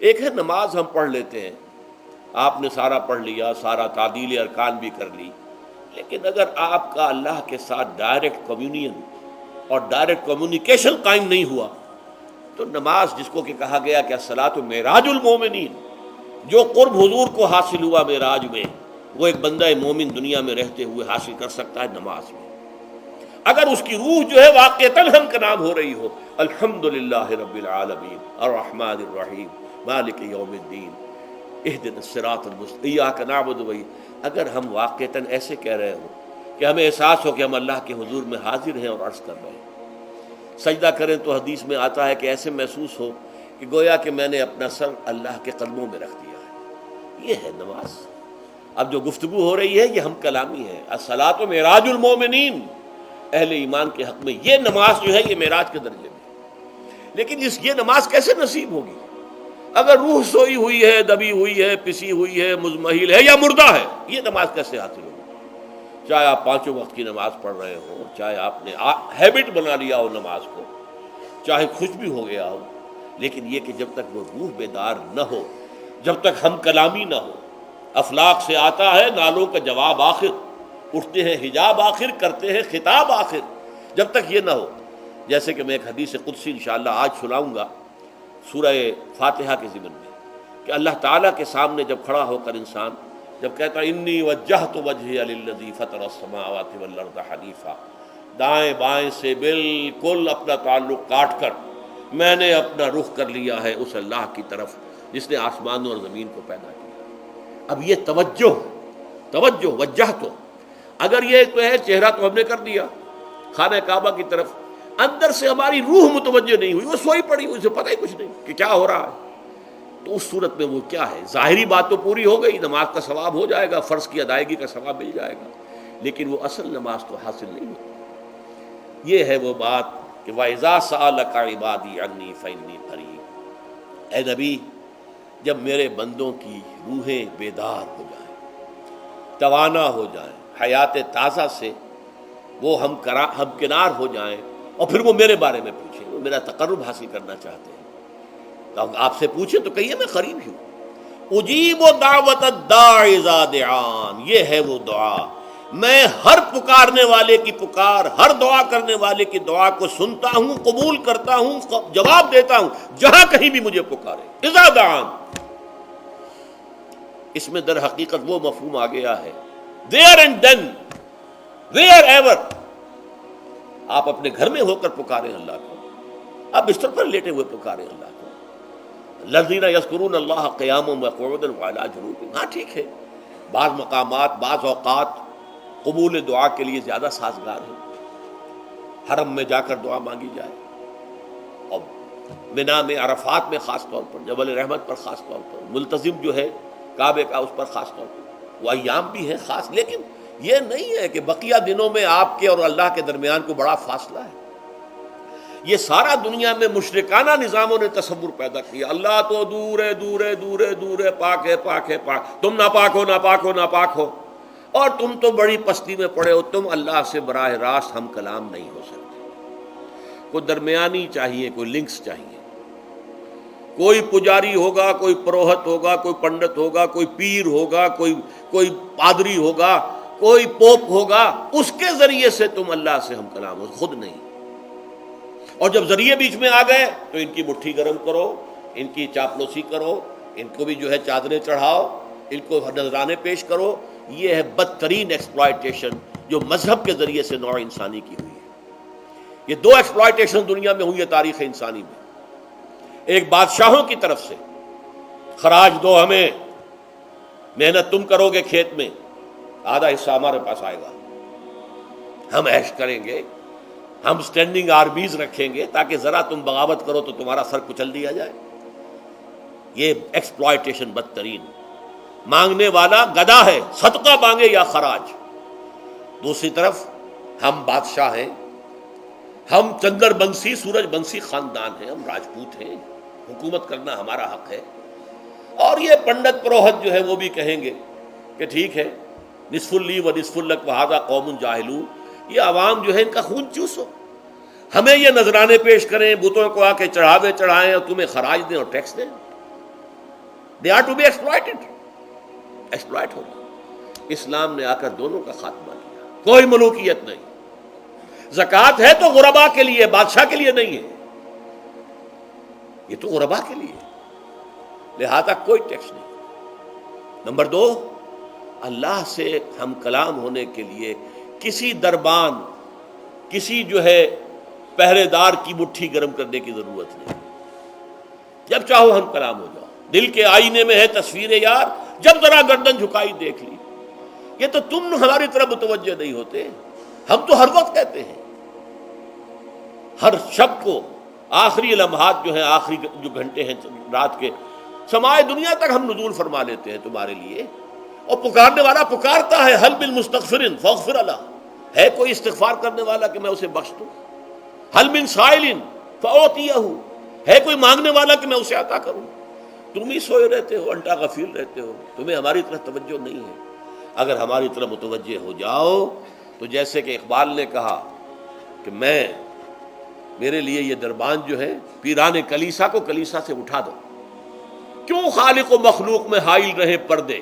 ایک ہے نماز ہم پڑھ لیتے ہیں، آپ نے سارا پڑھ لیا، سارا تعدیل ارکان بھی کر لی، لیکن اگر آپ کا اللہ کے ساتھ ڈائریکٹ کمیونین اور ڈائریکٹ کمیونیکیشن قائم نہیں ہوا تو نماز، جس کو کہ کہا گیا کہ الصلاۃ معراج المومنین، جو قرب حضور کو حاصل ہوا معراج میں، وہ ایک بندہ مومن دنیا میں رہتے ہوئے حاصل کر سکتا ہے نماز میں، اگر اس کی روح جو ہے واقعتاً ہم کا نام ہو رہی ہو، الحمدللہ رب العالمین الرحمن الرحیم مالک یوم الدین اہدنا الصراط المستقیم ایاک نعبد و ایاک، اگر ہم واقعتاً ایسے کہہ رہے ہوں کہ ہمیں احساس ہو کہ ہم اللہ کے حضور میں حاضر ہیں اور عرض کر رہے ہیں، سجدہ کریں تو حدیث میں آتا ہے کہ ایسے محسوس ہو کہ گویا کہ میں نے اپنا سر اللہ کے قدموں میں رکھ دیا ہے، یہ ہے نماز۔ اب جو گفتگو ہو رہی ہے یہ ہم کلامی ہے، الصلاۃ معراج المومنین، اہل ایمان کے حق میں یہ نماز جو ہے یہ معراج کے درجے میں، لیکن یہ نماز کیسے نصیب ہوگی اگر روح سوئی ہوئی ہے، دبی ہوئی ہے، پسی ہوئی ہے، مزمحل ہے یا مردہ ہے؟ یہ نماز کیسے حاصل ہوگی؟ چاہے آپ پانچوں وقت کی نماز پڑھ رہے ہو، چاہے آپ نے ہیبٹ بنا لیا ہو نماز کو، چاہے خوش بھی ہو گیا ہو، لیکن یہ کہ جب تک وہ روح بیدار نہ ہو، جب تک ہم کلامی نہ ہو، افلاک سے آتا ہے نالوں کا جواب آخر، اٹھتے ہیں حجاب آخر، کرتے ہیں خطاب آخر، جب تک یہ نہ ہو، جیسے کہ میں ایک حدیث قدسی انشاءاللہ آج سناؤں گا سورہ فاتحہ کے ضمن میں، کہ اللہ تعالیٰ کے سامنے جب کھڑا ہو کر انسان جب کہتا ہے انی وجہت وجہی للذی فطر السماوات والارض حنیفا، دائیں بائیں سے بالکل اپنا تعلق کاٹ کر میں نے اپنا رخ کر لیا ہے اس اللہ کی طرف جس نے آسمانوں اور زمین کو پیدا کیا۔ اب یہ توجہ وجہ تو اگر یہ تو ہے چہرہ تو ہم نے کر دیا خانہ کعبہ کی طرف، اندر سے ہماری روح متوجہ نہیں ہوئی، وہ سوئی پڑی، اسے پتہ ہی کچھ نہیں کہ کیا ہو رہا ہے، تو اس صورت میں وہ کیا ہے؟ ظاہری بات تو پوری ہو گئی، نماز کا ثواب ہو جائے گا، فرض کی ادائیگی کا ثواب مل جائے گا، لیکن وہ اصل نماز تو حاصل نہیں ہوتی۔ یہ ہے وہ بات کہ وَإِذَا سَأَلَكَ عِبَادِي عَنِّي فَإِنِّي قَرِيبٌ، اے نبی جب میرے بندوں کی روحیں بیدار ہو جائیں، توانا ہو جائیں، حیات تازہ سے وہ ہم کنار ہو جائیں، اور پھر وہ میرے بارے میں پوچھیں، وہ میرا تقرب حاصل کرنا چاہتے ہیں، تو آپ سے پوچھیں تو کہیے میں قریب ہی ہوں، اجیب دعوت الداع اذا دعان، یہ ہے وہ دعا، میں ہر پکارنے والے کی پکار، ہر دعا کرنے والے کی دعا کو سنتا ہوں، قبول کرتا ہوں، جواب دیتا ہوں جہاں کہیں بھی مجھے پکارے، اذا دعان۔ اس میں در حقیقت وہ مفہوم آ گیا ہے there and then where ever، آپ اپنے گھر میں ہو کر پکاریں اللہ کو، آپ بستر پر لیٹے ہوئے پکاریں اللہ کو، الذین یذکرون اللہ قیاما وقعودا وعلی جنوبہم، ہاں ٹھیک ہے، بعض مقامات بعض اوقات قبول دعا کے لیے زیادہ سازگار ہے، حرم میں جا کر دعا مانگی جائے، اور منا میں عرفات میں خاص طور پر، جبل رحمت پر خاص طور پر، ملتزم جو ہے کعبے کا اس پر خاص طور پر، وہ ایام بھی ہیں خاص، لیکن یہ نہیں ہے کہ بقیہ دنوں میں آپ کے اور اللہ کے درمیان کو بڑا فاصلہ ہے۔ یہ سارا دنیا میں مشرکانہ نظاموں نے تصور پیدا کیا، اللہ تو دور ہے دور ہے دور ہے دور ہے، پاک ہے پاک ہے پاک، تم ناپاک ہو ناپاک ہو ناپاک ہو، اور تم تو بڑی پستی میں پڑے ہو، تم اللہ سے براہ راست ہم کلام نہیں ہو سکتے۔ کوئی درمیانی چاہیے، کوئی لنکس چاہیے، کوئی پجاری ہوگا، کوئی پروہت ہوگا، کوئی پنڈت ہوگا، کوئی پیر ہوگا، کوئی پادری ہوگا، کوئی پوپ ہوگا، اس کے ذریعے سے تم اللہ سے ہم کلام ہو، خود نہیں۔ اور جب ذریعے بیچ میں آ گئے تو ان کی مٹھی گرم کرو، ان کی چاپلوسی کرو، ان کو بھی جو ہے چادریں چڑھاؤ، ان کو نذرانے پیش کرو، یہ ہے بدترین ایکسپلائٹیشن جو مذہب کے ذریعے سے نوع انسانی کی ہوئی ہے۔ یہ دو ایکسپلائٹیشن دنیا میں ہوئی ہے تاریخ انسانی میں، ایک بادشاہوں کی طرف سے خراج دو ہمیں، محنت تم کرو گے کھیت میں، آدھا حصہ ہمارے پاس آئے گا، ہم عیش کریں گے، ہم اسٹینڈنگ آرمیز رکھیں گے تاکہ ذرا تم بغاوت کرو تو تمہارا سر کچل دیا جائے۔ یہ ایکسپلائٹیشن بدترین، مانگنے والا گدھا ہے، صدقہ مانگے یا خراج۔ دوسری طرف ہم بادشاہ ہیں، ہم چندر بنسی سورج بنسی خاندان ہیں، ہم راجپوت ہیں، حکومت کرنا ہمارا حق ہے، اور یہ پنڈت پروہت جو ہے وہ بھی کہیں گے کہ ٹھیک ہے، نصف لی و نصف لک وہذا قوم جاہلون، یہ عوام جو ہے ان کا خون چوسو، ہمیں یہ نذرانے پیش کریں، بتوں کو آ کے چڑھاوے چڑھائیں اور تمہیں خراج دیں اور ٹیکس دیں۔ They are to be exploit ہو رہا۔ اسلام نے آ کر دونوں کا خاتمہ کیا، کوئی ملوکیت نہیں۔ زکوٰۃ ہے تو غربا کے لیے، بادشاہ کے لیے نہیں ہے، یہ تو غربا کے لیے، لہذا کوئی ٹیکس نہیں۔ نمبر 2، اللہ سے ہم کلام ہونے کے لیے کسی دربان، کسی جو ہے پہرے دار کی مٹھی گرم کرنے کی ضرورت نہیں، جب چاہو ہم کلام ہو جاؤ۔ دل کے آئینے میں ہے تصویر یار، جب ذرا گردن جھکائی دیکھ لی۔ یہ تو تم ہماری طرف متوجہ نہیں ہوتے، ہم تو ہر وقت کہتے ہیں، ہر شب کو آخری لمحات جو ہیں، آخری جو گھنٹے ہیں رات کے، سمائے دنیا تک ہم نزول فرما لیتے ہیں تمہارے لیے، اور پکارنے والا پکارتا ہے، حل بالمستغفر فاغفر له، ہے کوئی استغفار کرنے والا کہ میں اسے بخش دوں؟ حل من سائل فاعطیہ، ہے کوئی مانگنے والا کہ میں اسے عطا کروں؟ تم ہی سوئے رہتے ہو، انٹا غفیر رہتے ہو، تمہیں ہماری طرف توجہ نہیں ہے۔ اگر ہماری طرف متوجہ ہو جاؤ تو جیسے کہ اقبال نے کہا کہ میرے لیے یہ دربان جو ہے، پیران کلیسا کو کلیسا سے اٹھا دو، کیوں خالق و مخلوق میں حائل رہے پردے،